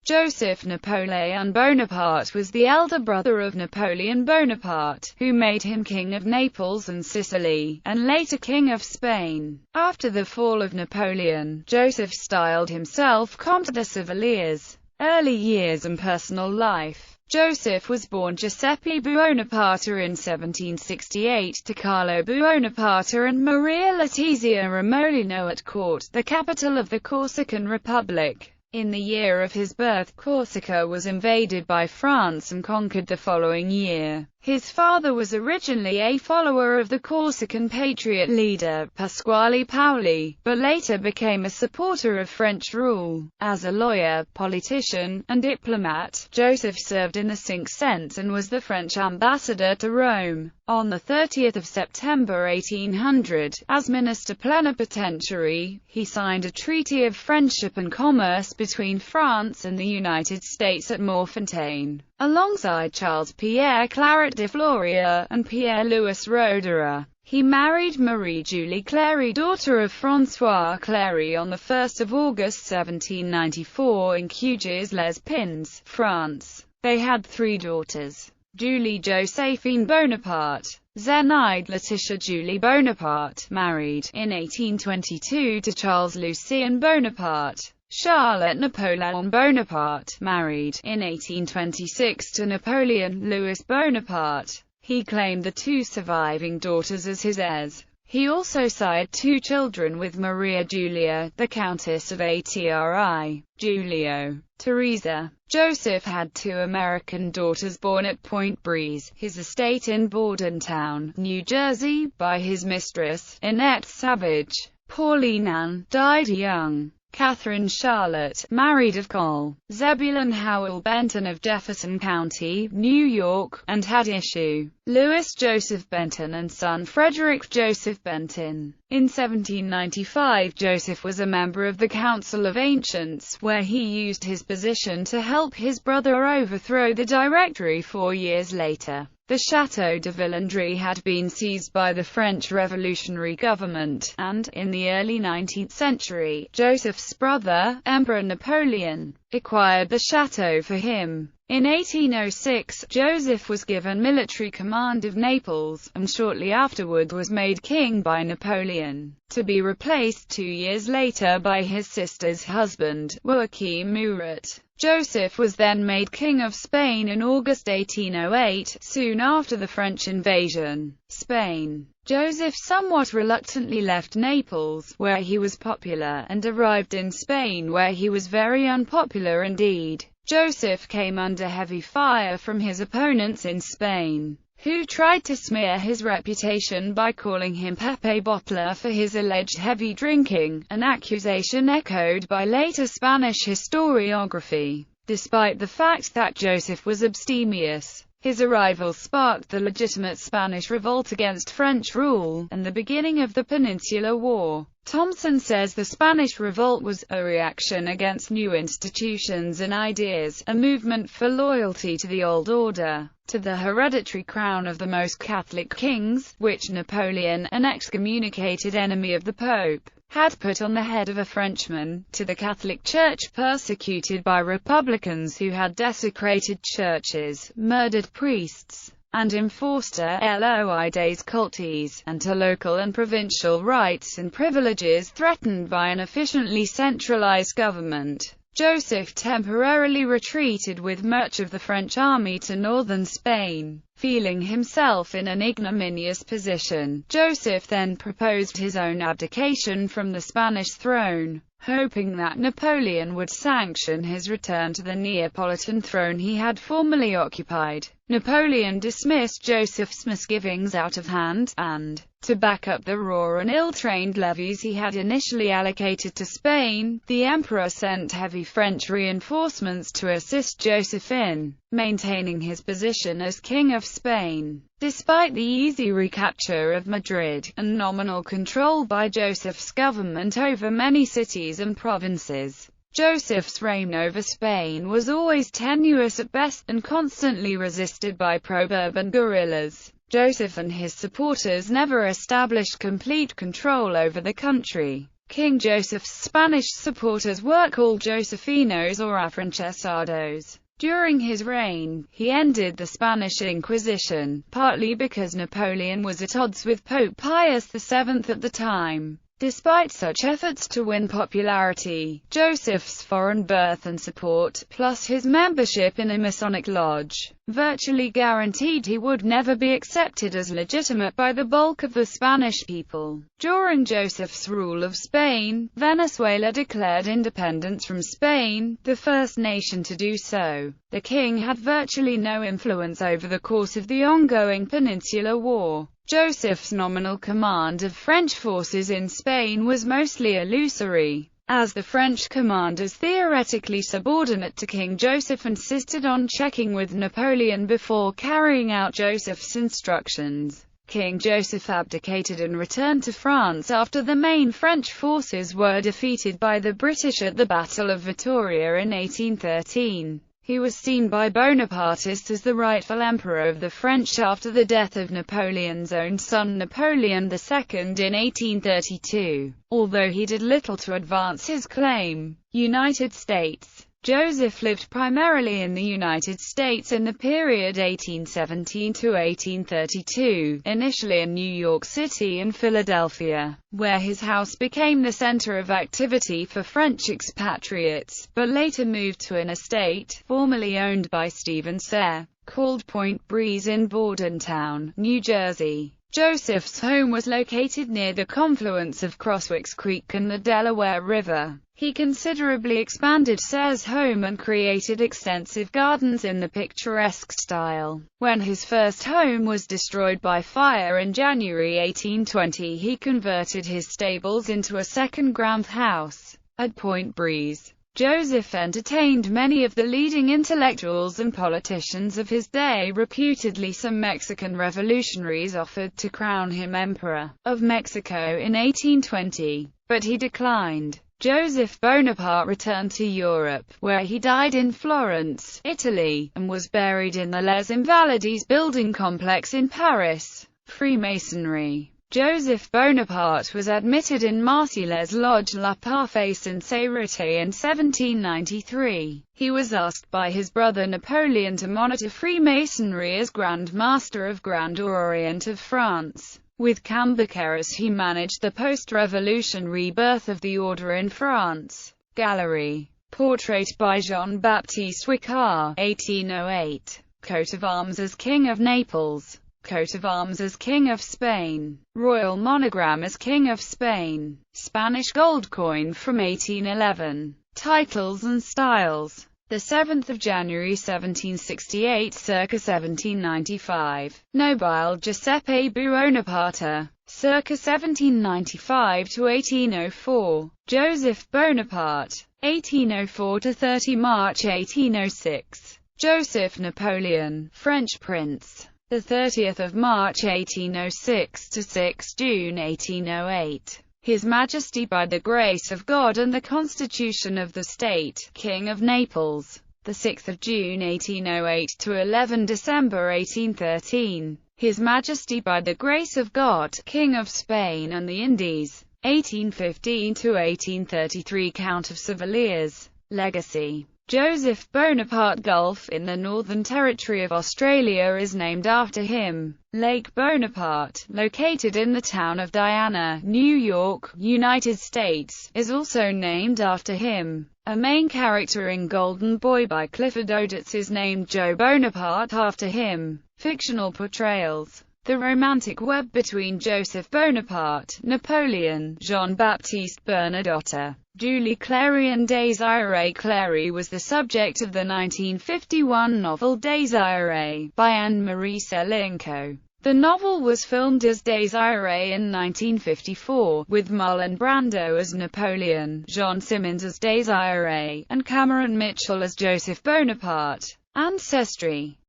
Joseph Napoleon Bonaparte was the elder brother of Napoleon Bonaparte, who made him King of Naples and Sicily, and later King of Spain. After the fall of Napoleon, Joseph styled himself Comte de Chevaliers. Early years and personal life. Joseph was born Giuseppe Buonaparte in 1768 to Carlo Buonaparte and Maria Letizia Remolino at court, the capital of the Corsican Republic. In the year of his birth, Corsica was invaded by France and conquered the following year. His father was originally a follower of the Corsican patriot leader, Pasquale Paoli, but later became a supporter of French rule. As a lawyer, politician, and diplomat, Joseph served in the Cinque Cents and was the French ambassador to Rome. On 30 September 1800, as minister plenipotentiary, he signed a treaty of friendship and commerce between France and the United States at Morfontaine. Alongside Charles Pierre Claret de Floria and Pierre-Louis Roederer, he married Marie-Julie Cléry, daughter of François Cléry, on 1 August 1794 in Cuges-les-Pins, France. They had 3 daughters: Julie Josephine Bonaparte, Zénaide Laetitia Julie Bonaparte, married in 1822 to Charles Lucien Bonaparte; Charlotte Napoleon Bonaparte, married in 1826 to Napoleon Louis Bonaparte. He claimed the 2 surviving daughters as his heirs. He also sired 2 children with Maria Giulia, the Countess of Atri, Giulio, Teresa. Joseph had 2 American daughters born at Point Breeze, his estate in Bordentown, New Jersey, by his mistress, Annette Savage. Pauline Ann died young. Catherine Charlotte, married of Col. Zebulon Howell Benton of Jefferson County, New York, and had issue Louis Joseph Benton and son Frederick Joseph Benton. In 1795, Joseph was a member of the Council of Ancients, where he used his position to help his brother overthrow the Directory 4 years later. The Château de Villandry had been seized by the French Revolutionary government, and, in the early 19th century, Joseph's brother, Emperor Napoleon, acquired the chateau for him. In 1806, Joseph was given military command of Naples, and shortly afterward was made king by Napoleon, to be replaced 2 years later by his sister's husband, Joachim Murat. Joseph was then made King of Spain in August 1808, soon after the French invasion. Spain. Joseph somewhat reluctantly left Naples, where he was popular, and arrived in Spain where he was very unpopular indeed. Joseph came under heavy fire from his opponents in Spain, who tried to smear his reputation by calling him Pepe Bottler for his alleged heavy drinking, an accusation echoed by later Spanish historiography. Despite the fact that Joseph was abstemious, his arrival sparked the legitimate Spanish revolt against French rule, and the beginning of the Peninsular War. Thompson says the Spanish Revolt was a reaction against new institutions and ideas, a movement for loyalty to the old order, to the hereditary crown of the most Catholic kings, which Napoleon, an excommunicated enemy of the Pope, had put on the head of a Frenchman, to the Catholic Church persecuted by Republicans who had desecrated churches, murdered priests, and enforced loides cultes, and to local and provincial rights and privileges threatened by an efficiently centralized government. Joseph temporarily retreated with much of the French army to northern Spain. Feeling himself in an ignominious position, Joseph then proposed his own abdication from the Spanish throne, hoping that Napoleon would sanction his return to the Neapolitan throne he had formerly occupied. Napoleon dismissed Joseph's misgivings out of hand, and, to back up the raw and ill-trained levies he had initially allocated to Spain, the emperor sent heavy French reinforcements to assist Joseph in maintaining his position as King of Spain. Despite the easy recapture of Madrid, and nominal control by Joseph's government over many cities and provinces, Joseph's reign over Spain was always tenuous at best, and constantly resisted by pro-Bourbon guerrillas. Joseph and his supporters never established complete control over the country. King Joseph's Spanish supporters were called Josefinos or Afrancesados. During his reign, he ended the Spanish Inquisition, partly because Napoleon was at odds with Pope Pius VII at the time. Despite such efforts to win popularity, Joseph's foreign birth and support, plus his membership in a Masonic lodge, virtually guaranteed he would never be accepted as legitimate by the bulk of the Spanish people. During Joseph's rule of Spain, Venezuela declared independence from Spain, the first nation to do so. The king had virtually no influence over the course of the ongoing Peninsular War. Joseph's nominal command of French forces in Spain was mostly illusory, as the French commanders, theoretically subordinate to King Joseph, insisted on checking with Napoleon before carrying out Joseph's instructions. King Joseph abdicated and returned to France after the main French forces were defeated by the British at the Battle of Vittoria in 1813. He was seen by Bonapartists as the rightful emperor of the French after the death of Napoleon's own son Napoleon II in 1832, although he did little to advance his claim. United States. Joseph lived primarily in the United States in the period 1817 to 1832, initially in New York City and Philadelphia, where his house became the center of activity for French expatriates, but later moved to an estate, formerly owned by Stephen Sayre, called Point Breeze in Bordentown, New Jersey. Joseph's home was located near the confluence of Crosswicks Creek and the Delaware River. He considerably expanded Sayre's home and created extensive gardens in the picturesque style. When his first home was destroyed by fire in January 1820, he converted his stables into a second ground house at Point Breeze. Joseph entertained many of the leading intellectuals and politicians of his day. Reputedly, some Mexican revolutionaries offered to crown him Emperor of Mexico in 1820, but he declined. Joseph Bonaparte returned to Europe, where he died in Florence, Italy, and was buried in the Les Invalides building complex in Paris. Freemasonry. Joseph Bonaparte was admitted in Marseillaise Lodge La Parfaite Sincérité in 1793. He was asked by his brother Napoleon to monitor Freemasonry as Grand Master of Grand Orient of France. With Cambaceres he managed the post-revolution rebirth of the order in France. Gallery. Portrait by Jean-Baptiste Wicquart, 1808. Coat of arms as King of Naples. Coat of arms as King of Spain. Royal monogram as King of Spain. Spanish gold coin from 1811. Titles and styles. The 7th of January 1768, circa 1795. Nobile Giuseppe Buonaparte, circa 1795 to 1804. Joseph Bonaparte, 1804 to 30 March 1806. Joseph Napoleon, French prince, the 30th of March 1806 to 6 June 1808. His Majesty by the grace of God and the Constitution of the State, King of Naples, the 6th of June 1808 to 11 December 1813. His Majesty by the grace of God, King of Spain and the Indies, 1815 to 1833. Count of Sevillers. Legacy. Joseph Bonaparte Gulf in the Northern Territory of Australia is named after him. Lake Bonaparte, located in the town of Diana, New York, United States, is also named after him. A main character in Golden Boy by Clifford Odets is named Joe Bonaparte after him. Fictional portrayals. The romantic web between Joseph Bonaparte, Napoleon, Jean-Baptiste Bernadotte, Julie Clary and Désirée Clary was the subject of the 1951 novel Désirée, by Anne-Marie Selinko. The novel was filmed as Désirée in 1954, with Marlon Brando as Napoleon, John Simmons as Désirée, and Cameron Mitchell as Joseph Bonaparte. Ancestry.